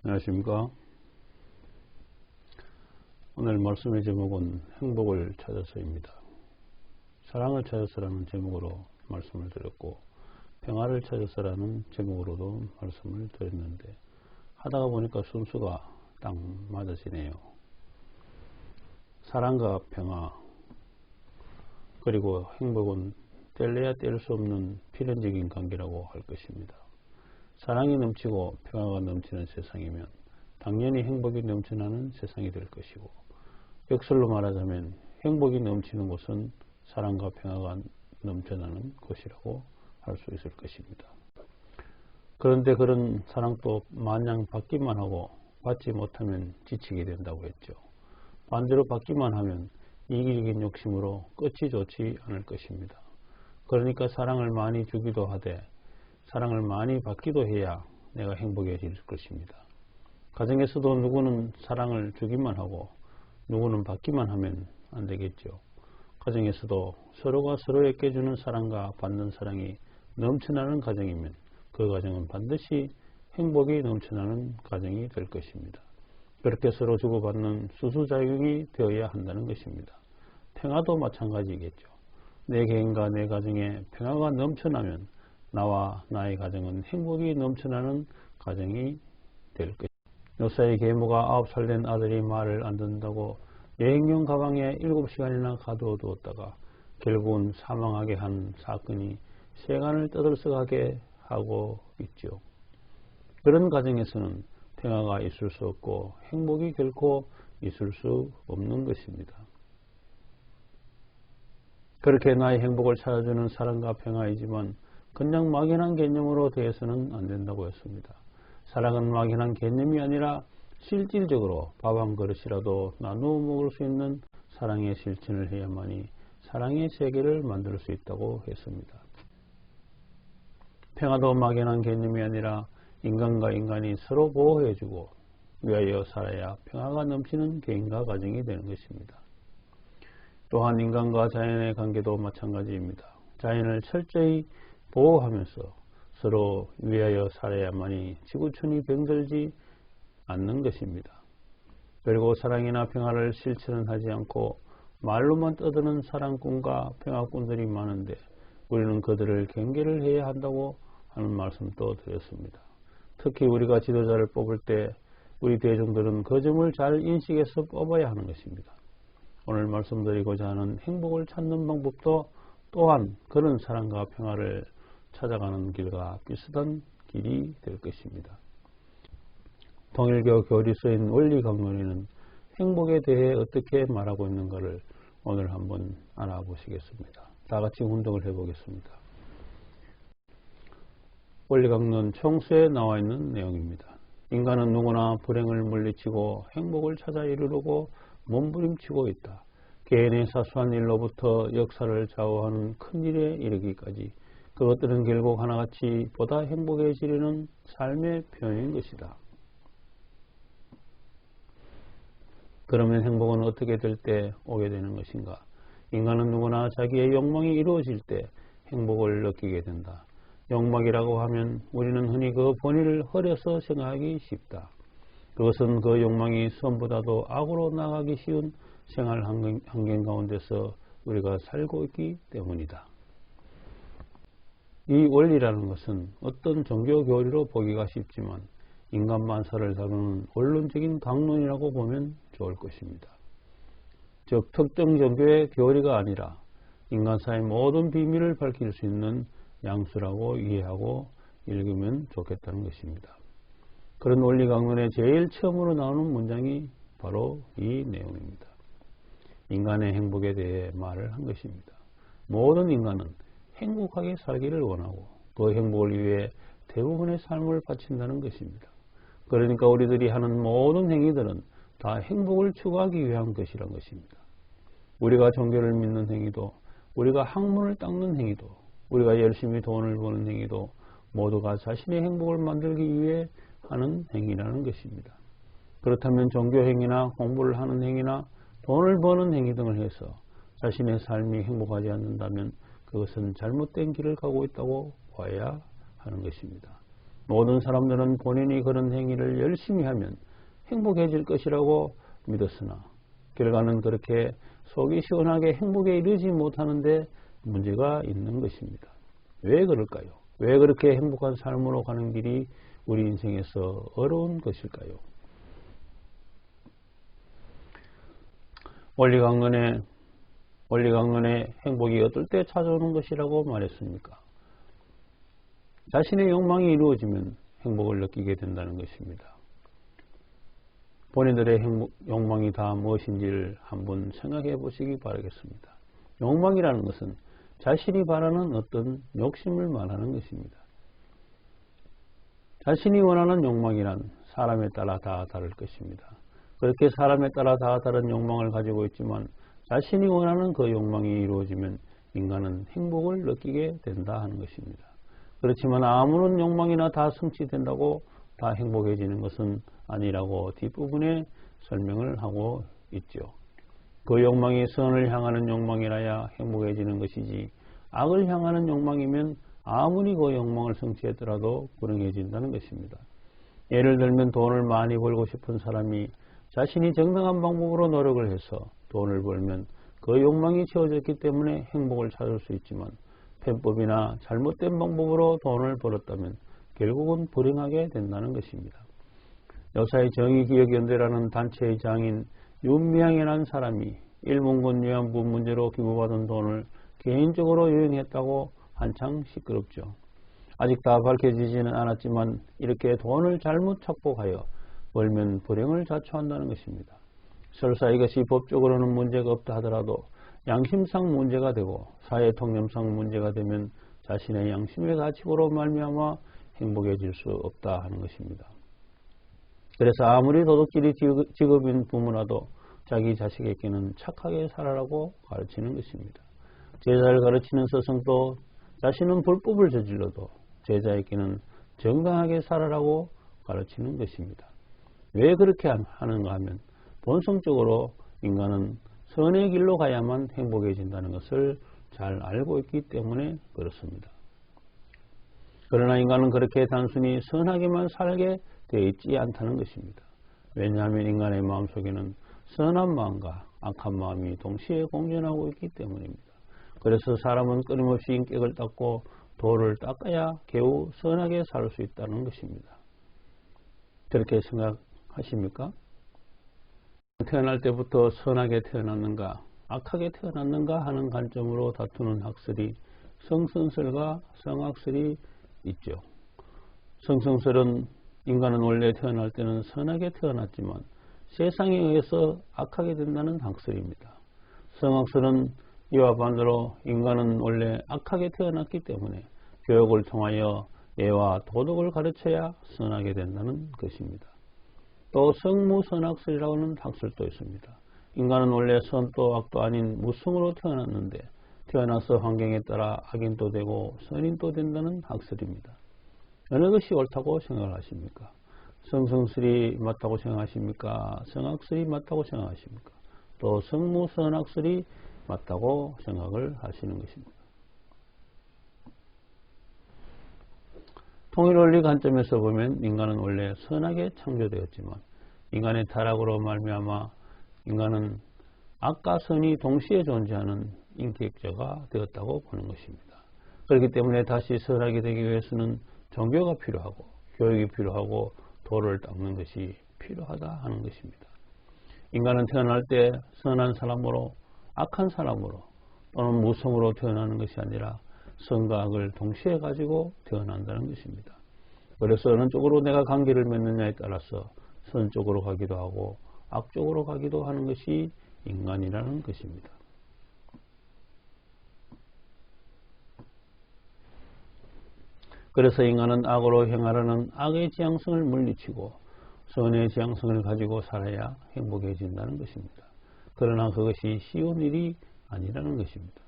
안녕하십니까. 오늘 말씀의 제목은 행복을 찾아서입니다. 사랑을 찾아서라는 제목으로 말씀을 드렸고, 평화를 찾아서라는 제목으로도 말씀을 드렸는데, 하다가 보니까 순서가 딱 맞아지네요. 사랑과 평화, 그리고 행복은 뗄래야 뗄 수 없는 필연적인 관계라고 할 것입니다. 사랑이 넘치고 평화가 넘치는 세상이면 당연히 행복이 넘쳐나는 세상이 될 것이고, 역설로 말하자면 행복이 넘치는 곳은 사랑과 평화가 넘쳐나는 곳이라고 할 수 있을 것입니다. 그런데 그런 사랑도 마냥 받기만 하고 받지 못하면 지치게 된다고 했죠. 반대로 받기만 하면 이기적인 욕심으로 끝이 좋지 않을 것입니다. 그러니까 사랑을 많이 주기도 하되 사랑을 많이 받기도 해야 내가 행복해질 것입니다. 가정에서도 누구는 사랑을 주기만 하고 누구는 받기만 하면 안 되겠죠. 가정에서도 서로가 서로에게 주는 사랑과 받는 사랑이 넘쳐나는 가정이면 그 가정은 반드시 행복이 넘쳐나는 가정이 될 것입니다. 그렇게 서로 주고받는 수수작용이 되어야 한다는 것입니다. 평화도 마찬가지겠죠. 내 개인과 내 가정에 평화가 넘쳐나면 나와 나의 가정은 행복이 넘쳐나는 가정이 될 것입니다. 요사이 계모가 9살 된 아들이 말을 안 듣는다고 여행용 가방에 7시간이나 가두어두었다가 결국은 사망하게 한 사건이 세간을 떠들썩하게 하고 있죠. 그런 가정에서는 평화가 있을 수 없고 행복이 결코 있을 수 없는 것입니다. 그렇게 나의 행복을 찾아주는 사랑과 평화이지만 그냥 막연한 개념으로 대해서는 안 된다고 했습니다. 사랑은 막연한 개념이 아니라 실질적으로 밥 한 그릇이라도 나누어 먹을 수 있는 사랑의 실천을 해야만이 사랑의 세계를 만들 수 있다고 했습니다. 평화도 막연한 개념이 아니라 인간과 인간이 서로 보호해주고 위하여 살아야 평화가 넘치는 개인과 가정이 되는 것입니다. 또한 인간과 자연의 관계도 마찬가지입니다. 자연을 철저히 보호하면서 서로 위하여 살아야만이 지구촌이 병들지 않는 것입니다. 그리고 사랑이나 평화를 실천은 하지 않고 말로만 떠드는 사랑꾼과 평화꾼들이 많은데 우리는 그들을 경계를 해야 한다고 하는 말씀도 드렸습니다. 특히 우리가 지도자를 뽑을 때 우리 대중들은 그 점을 잘 인식해서 뽑아야 하는 것입니다. 오늘 말씀드리고자 하는 행복을 찾는 방법도 또한 그런 사랑과 평화를 찾아가는 길과 비슷한 길이 될 것입니다. 통일교 교리서인 원리강론에는 행복에 대해 어떻게 말하고 있는가를 오늘 한번 알아보시겠습니다. 다 같이 운동을 해보겠습니다. 원리강론 총수에 나와 있는 내용입니다. 인간은 누구나 불행을 물리치고 행복을 찾아 이루려고 몸부림치고 있다. 개인의 사소한 일로부터 역사를 좌우하는 큰 일에 이르기까지 그것들은 결국 하나같이 보다 행복해지려는 삶의 표현인 것이다. 그러면 행복은 어떻게 될 때 오게 되는 것인가? 인간은 누구나 자기의 욕망이 이루어질 때 행복을 느끼게 된다. 욕망이라고 하면 우리는 흔히 그 본의를 흐려서 생각하기 쉽다. 그것은 그 욕망이 선보다도 악으로 나가기 쉬운 생활 환경 가운데서 우리가 살고 있기 때문이다. 이 원리라는 것은 어떤 종교 교리로 보기가 쉽지만 인간 만사를 다루는 원론적인 강론이라고 보면 좋을 것입니다. 즉 특정 종교의 교리가 아니라 인간사의 모든 비밀을 밝힐 수 있는 양수라고 이해하고 읽으면 좋겠다는 것입니다. 그런 원리 강론의 제일 처음으로 나오는 문장이 바로 이 내용입니다. 인간의 행복에 대해 말을 한 것입니다. 모든 인간은 행복하게 살기를 원하고 그 행복을 위해 대부분의 삶을 바친다는 것입니다. 그러니까 우리들이 하는 모든 행위들은 다 행복을 추구하기 위한 것이란 것입니다. 우리가 종교를 믿는 행위도, 우리가 학문을 닦는 행위도, 우리가 열심히 돈을 버는 행위도 모두가 자신의 행복을 만들기 위해 하는 행위라는 것입니다. 그렇다면 종교 행위나 공부를 하는 행위나 돈을 버는 행위 등을 해서 자신의 삶이 행복하지 않는다면 그것은 잘못된 길을 가고 있다고 봐야 하는 것입니다. 모든 사람들은 본인이 그런 행위를 열심히 하면 행복해질 것이라고 믿었으나 결과는 그렇게 속이 시원하게 행복에 이르지 못하는데 문제가 있는 것입니다. 왜 그럴까요? 왜 그렇게 행복한 삶으로 가는 길이 우리 인생에서 어려운 것일까요? 원리강론의 행복이 어떨 때 찾아오는 것이라고 말했습니까? 자신의 욕망이 이루어지면 행복을 느끼게 된다는 것입니다. 본인들의 욕망이 다 무엇인지를 한번 생각해 보시기 바라겠습니다. 욕망이라는 것은 자신이 바라는 어떤 욕심을 말하는 것입니다. 자신이 원하는 욕망이란 사람에 따라 다 다를 것입니다. 그렇게 사람에 따라 다 다른 욕망을 가지고 있지만 자신이 원하는 그 욕망이 이루어지면 인간은 행복을 느끼게 된다 하는 것입니다. 그렇지만 아무런 욕망이나 다 성취된다고 다 행복해지는 것은 아니라고 뒷부분에 설명을 하고 있죠. 그 욕망이 선을 향하는 욕망이라야 행복해지는 것이지 악을 향하는 욕망이면 아무리 그 욕망을 성취했더라도 불행해진다는 것입니다. 예를 들면 돈을 많이 벌고 싶은 사람이 자신이 정당한 방법으로 노력을 해서 돈을 벌면 그 욕망이 채워졌기 때문에 행복을 찾을 수 있지만 편법이나 잘못된 방법으로 돈을 벌었다면 결국은 불행하게 된다는 것입니다. 여사의 정의기억연대라는 단체의 장인 윤미향이라는 사람이 일본군 위안부 문제로 기부받은 돈을 개인적으로 유용했다고 한창 시끄럽죠. 아직 다 밝혀지지는 않았지만 이렇게 돈을 잘못 착복하여 벌면 불행을 자초한다는 것입니다. 설사 이것이 법적으로는 문제가 없다 하더라도 양심상 문제가 되고 사회통념상 문제가 되면 자신의 양심의 가치로 말미암아 행복해질 수 없다 하는 것입니다. 그래서 아무리 도덕질이 직업인 부모라도 자기 자식에게는 착하게 살아라고 가르치는 것입니다. 제자를 가르치는 스승도 자신은 불법을 저질러도 제자에게는 정당하게 살아라고 가르치는 것입니다. 왜 그렇게 하는가 하면 본성적으로 인간은 선의 길로 가야만 행복해진다는 것을 잘 알고 있기 때문에 그렇습니다. 그러나 인간은 그렇게 단순히 선하게만 살게 되어 있지 않다는 것입니다. 왜냐하면 인간의 마음속에는 선한 마음과 악한 마음이 동시에 공존하고 있기 때문입니다. 그래서 사람은 끊임없이 인격을 닦고 도를 닦아야 겨우 선하게 살 수 있다는 것입니다. 그렇게 생각하십니까? 태어날 때부터 선하게 태어났는가 악하게 태어났는가 하는 관점으로 다투는 학설이 성선설과 성악설이 있죠. 성선설은 인간은 원래 태어날 때는 선하게 태어났지만 세상에 의해서 악하게 된다는 학설입니다. 성악설은 이와 반대로 인간은 원래 악하게 태어났기 때문에 교육을 통하여 예와 도덕을 가르쳐야 선하게 된다는 것입니다. 또 성무선악설이라고 하는 학설도 있습니다. 인간은 원래 선도 악도 아닌 무성으로 태어났는데 태어나서 환경에 따라 악인도 되고 선인도 된다는 학설입니다. 어느 것이 옳다고 생각하십니까? 성성설이 맞다고 생각하십니까? 성악설이 맞다고 생각하십니까? 또 성무선악설이 맞다고 생각을 하시는 것입니다. 통일원리 관점에서 보면 인간은 원래 선하게 창조되었지만 인간의 타락으로 말미암아 인간은 악과 선이 동시에 존재하는 인격자가 되었다고 보는 것입니다. 그렇기 때문에 다시 선하게 되기 위해서는 종교가 필요하고 교육이 필요하고 도를 닦는 것이 필요하다 하는 것입니다. 인간은 태어날 때 선한 사람으로 악한 사람으로 또는 무성으로 태어나는 것이 아니라 선과 악을 동시에 가지고 태어난다는 것입니다. 그래서 어느 쪽으로 내가 관계를 맺느냐에 따라서 선 쪽으로 가기도 하고 악 쪽으로 가기도 하는 것이 인간이라는 것입니다. 그래서 인간은 악으로 행하려는 악의 지향성을 물리치고 선의 지향성을 가지고 살아야 행복해진다는 것입니다. 그러나 그것이 쉬운 일이 아니라는 것입니다.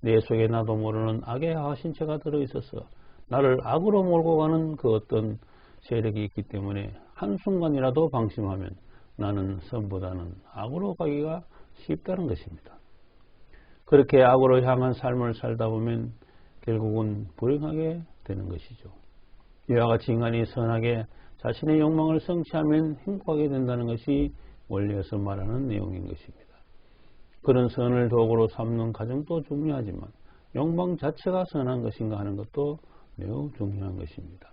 내 속에 나도 모르는 악의 하신체가 들어있어서 나를 악으로 몰고 가는 그 어떤 세력이 있기 때문에 한순간이라도 방심하면 나는 선보다는 악으로 가기가 쉽다는 것입니다. 그렇게 악으로 향한 삶을 살다 보면 결국은 불행하게 되는 것이죠. 이와 같이 인간이 선하게 자신의 욕망을 성취하면 행복하게 된다는 것이 원리에서 말하는 내용인 것입니다. 그런 선을 도구로 삼는 과정도 중요하지만 욕망 자체가 선한 것인가 하는 것도 매우 중요한 것입니다.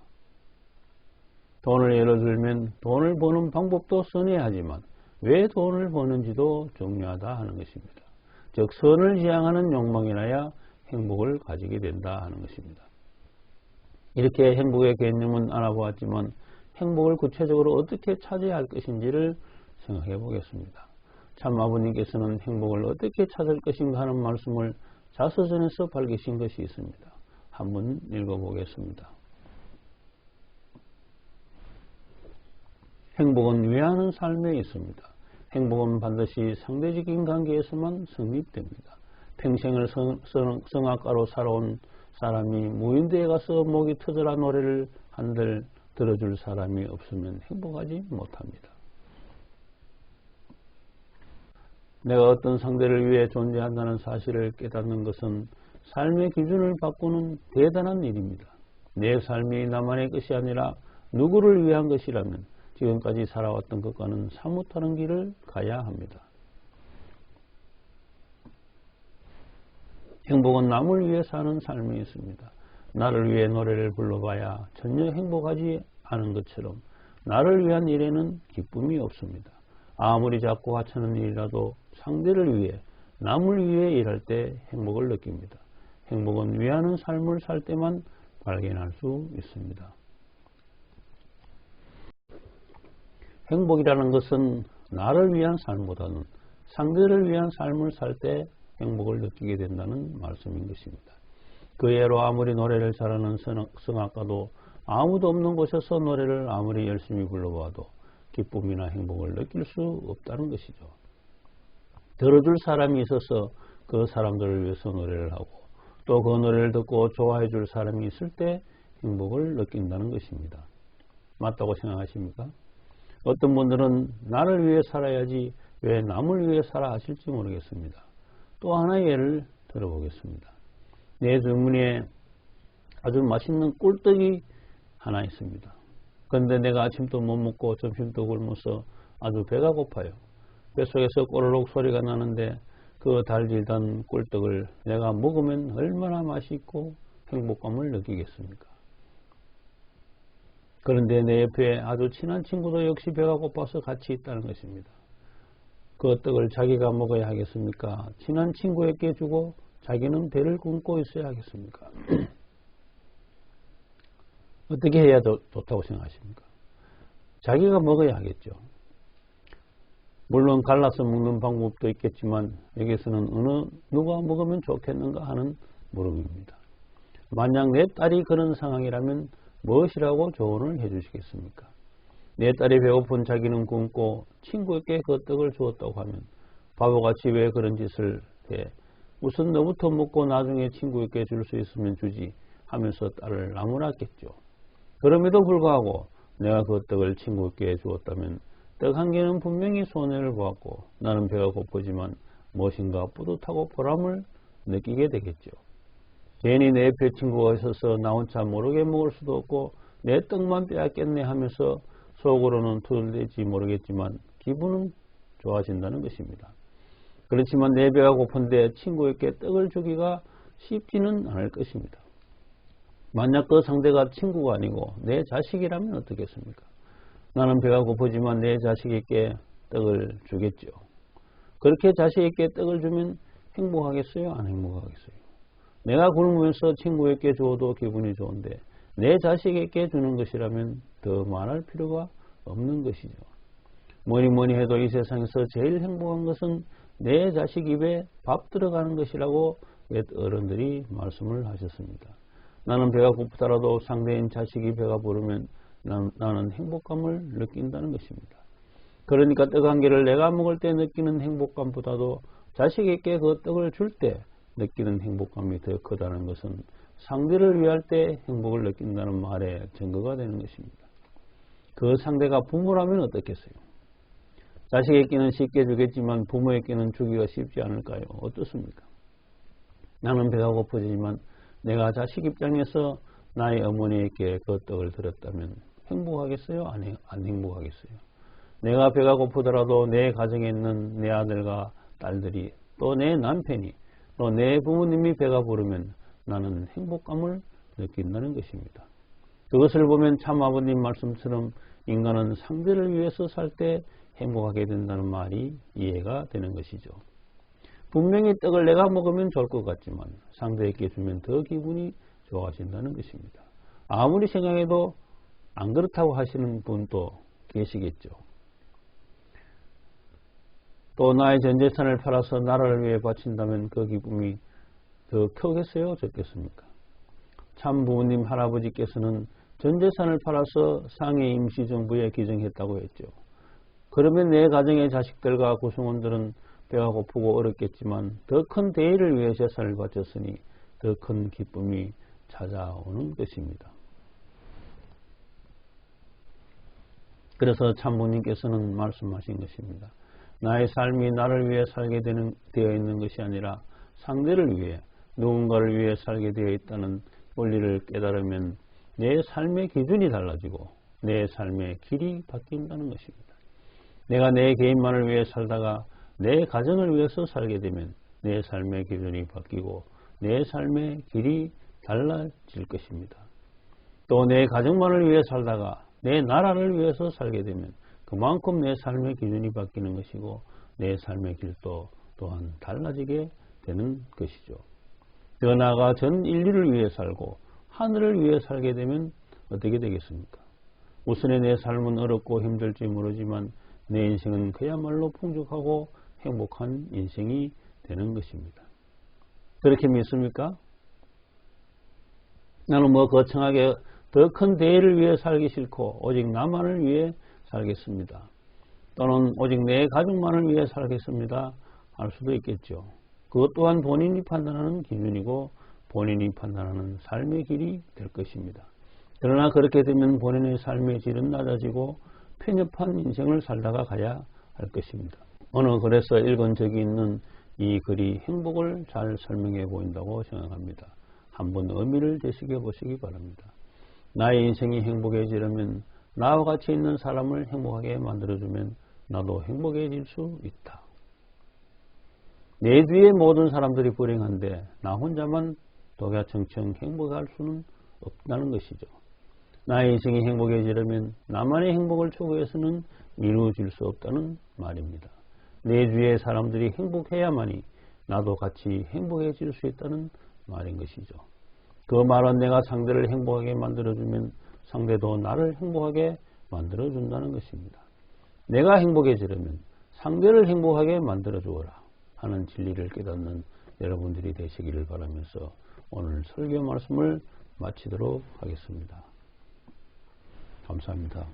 돈을 예를 들면 돈을 버는 방법도 선해야 하지만 왜 돈을 버는지도 중요하다 하는 것입니다. 즉 선을 지향하는 욕망이라야 행복을 가지게 된다 하는 것입니다. 이렇게 행복의 개념은 알아보았지만 행복을 구체적으로 어떻게 찾아야 할 것인지를 생각해 보겠습니다. 참 아버님께서는 행복을 어떻게 찾을 것인가 하는 말씀을 자서전에서 밝히신 것이 있습니다. 한번 읽어보겠습니다. 행복은 위하는 삶에 있습니다. 행복은 반드시 상대적인 관계에서만 성립됩니다. 평생을 성악가로 살아온 사람이 무인도에 가서 목이 터져라 노래를 한들 들어줄 사람이 없으면 행복하지 못합니다. 내가 어떤 상대를 위해 존재한다는 사실을 깨닫는 것은 삶의 기준을 바꾸는 대단한 일입니다. 내 삶이 나만의 것이 아니라 누구를 위한 것이라면 지금까지 살아왔던 것과는 사뭇 다른 길을 가야 합니다. 행복은 남을 위해 사는 삶이 있습니다. 나를 위해 노래를 불러봐야 전혀 행복하지 않은 것처럼 나를 위한 일에는 기쁨이 없습니다. 아무리 작고 하찮은 일이라도 상대를 위해 남을 위해 일할 때 행복을 느낍니다. 행복은 위하는 삶을 살 때만 발견할 수 있습니다. 행복이라는 것은 나를 위한 삶보다는 상대를 위한 삶을 살 때 행복을 느끼게 된다는 말씀인 것입니다. 그 예로 아무리 노래를 잘하는 성악가도 아무도 없는 곳에서 노래를 아무리 열심히 불러봐도 기쁨이나 행복을 느낄 수 없다는 것이죠. 들어줄 사람이 있어서 그 사람들을 위해서 노래를 하고 또 그 노래를 듣고 좋아해 줄 사람이 있을 때 행복을 느낀다는 것입니다. 맞다고 생각하십니까? 어떤 분들은 나를 위해 살아야지 왜 남을 위해 살아 하실지 모르겠습니다. 또 하나의 예를 들어보겠습니다. 내 주머니에 아주 맛있는 꿀떡이 하나 있습니다. 그런데 내가 아침도 못 먹고 점심도 굶어서 아주 배가 고파요. 뱃속에서 꼬르륵 소리가 나는데 그 달달한 꿀떡을 내가 먹으면 얼마나 맛있고 행복감을 느끼겠습니까? 그런데 내 옆에 아주 친한 친구도 역시 배가 고파서 같이 있다는 것입니다. 그 떡을 자기가 먹어야 하겠습니까? 친한 친구에게 주고 자기는 배를 굶고 있어야 하겠습니까? 어떻게 해야 좋다고 생각하십니까? 자기가 먹어야 하겠죠. 물론 갈라서 먹는 방법도 있겠지만 여기서는 누가 먹으면 좋겠는가 하는 물음입니다. 만약 내 딸이 그런 상황이라면 무엇이라고 조언을 해주시겠습니까? 내 딸이 배고픈 자기는 굶고 친구에게 그 떡을 주었다고 하면 바보같이 왜 그런 짓을 해? 우선 너부터 먹고 나중에 친구에게 줄 수 있으면 주지 하면서 딸을 나무랐겠죠. 그럼에도 불구하고 내가 그 떡을 친구에게 주었다면 떡 한 개는 분명히 손해를 보았고 나는 배가 고프지만 무엇인가 뿌듯하고 보람을 느끼게 되겠죠. 괜히 내 옆에 친구가 있어서 나 혼자 모르게 먹을 수도 없고 내 떡만 빼앗겠네 하면서 속으로는 투덜댈지 모르겠지만 기분은 좋아진다는 것입니다. 그렇지만 내 배가 고픈데 친구에게 떡을 주기가 쉽지는 않을 것입니다. 만약 그 상대가 친구가 아니고 내 자식이라면 어떻겠습니까? 나는 배가 고프지만 내 자식에게 떡을 주겠죠. 그렇게 자식에게 떡을 주면 행복하겠어요? 안 행복하겠어요? 내가 굶으면서 친구에게 주어도 기분이 좋은데 내 자식에게 주는 것이라면 더 말할 필요가 없는 것이죠. 뭐니 해도 이 세상에서 제일 행복한 것은 내 자식 입에 밥 들어가는 것이라고 옛 어른들이 말씀을 하셨습니다. 나는 배가 고프더라도 상대인 자식이 배가 부르면 나는 행복감을 느낀다는 것입니다. 그러니까 떡 한 개를 내가 먹을 때 느끼는 행복감보다도 자식에게 그 떡을 줄 때 느끼는 행복감이 더 크다는 것은 상대를 위할 때 행복을 느낀다는 말에 증거가 되는 것입니다. 그 상대가 부모라면 어떻겠어요? 자식에게는 쉽게 주겠지만 부모에게는 주기가 쉽지 않을까요? 어떻습니까? 나는 배가 고프지만 내가 자식 입장에서 나의 어머니에게 그 떡을 드렸다면 행복하겠어요? 안 행복하겠어요? 내가 배가 고프더라도 내 가정에 있는 내 아들과 딸들이 또 내 남편이 또 내 부모님이 배가 부르면 나는 행복감을 느낀다는 것입니다. 그것을 보면 참 아버님 말씀처럼 인간은 상대를 위해서 살 때 행복하게 된다는 말이 이해가 되는 것이죠. 분명히 떡을 내가 먹으면 좋을 것 같지만 상대에게 주면 더 기분이 좋아진다는 것입니다. 아무리 생각해도 안 그렇다고 하시는 분도 계시겠죠. 또 나의 전 재산을 팔아서 나라를 위해 바친다면 그 기쁨이 더 크겠어요? 적겠습니까? 참 부모님 할아버지께서는 전 재산을 팔아서 상해 임시정부에 기증했다고 했죠. 그러면 내 가정의 자식들과 구성원들은 배가 고프고 어렵겠지만 더 큰 대의를 위해 재산을 바쳤으니 더 큰 기쁨이 찾아오는 것입니다. 그래서 참부님께서는 말씀하신 것입니다. 나의 삶이 나를 위해 살게 되어 있는 것이 아니라 상대를 위해 누군가를 위해 살게 되어 있다는 원리를 깨달으면 내 삶의 기준이 달라지고 내 삶의 길이 바뀐다는 것입니다. 내가 내 개인만을 위해 살다가 내 가정을 위해서 살게 되면 내 삶의 기준이 바뀌고 내 삶의 길이 달라질 것입니다. 또 내 가정만을 위해 살다가 내 나라를 위해서 살게 되면 그만큼 내 삶의 기준이 바뀌는 것이고 내 삶의 길도 또한 달라지게 되는 것이죠. 더 나아가 전 인류를 위해 살고 하늘을 위해 살게 되면 어떻게 되겠습니까? 우선에 내 삶은 어렵고 힘들지 모르지만 내 인생은 그야말로 풍족하고 행복한 인생이 되는 것입니다. 그렇게 믿습니까? 나는 거창하게 더 큰 대의를 위해 살기 싫고 오직 나만을 위해 살겠습니다. 또는 오직 내 가족만을 위해 살겠습니다. 할 수도 있겠죠. 그것 또한 본인이 판단하는 기준이고 본인이 판단하는 삶의 길이 될 것입니다. 그러나 그렇게 되면 본인의 삶의 질은 낮아지고 편협한 인생을 살다가 가야 할 것입니다. 어느 글에서 읽은 적이 있는 이 글이 행복을 잘 설명해 보인다고 생각합니다. 한번 의미를 되새겨 보시기 바랍니다. 나의 인생이 행복해지려면 나와 같이 있는 사람을 행복하게 만들어주면 나도 행복해질 수 있다. 내 뒤에 모든 사람들이 불행한데 나 혼자만 독야청청 행복할 수는 없다는 것이죠. 나의 인생이 행복해지려면 나만의 행복을 추구해서는 이루어질 수 없다는 말입니다. 내 주위의 사람들이 행복해야만이 나도 같이 행복해질 수 있다는 말인 것이죠. 그 말은 내가 상대를 행복하게 만들어주면 상대도 나를 행복하게 만들어준다는 것입니다. 내가 행복해지려면 상대를 행복하게 만들어주어라 하는 진리를 깨닫는 여러분들이 되시기를 바라면서 오늘 설교 말씀을 마치도록 하겠습니다. 감사합니다.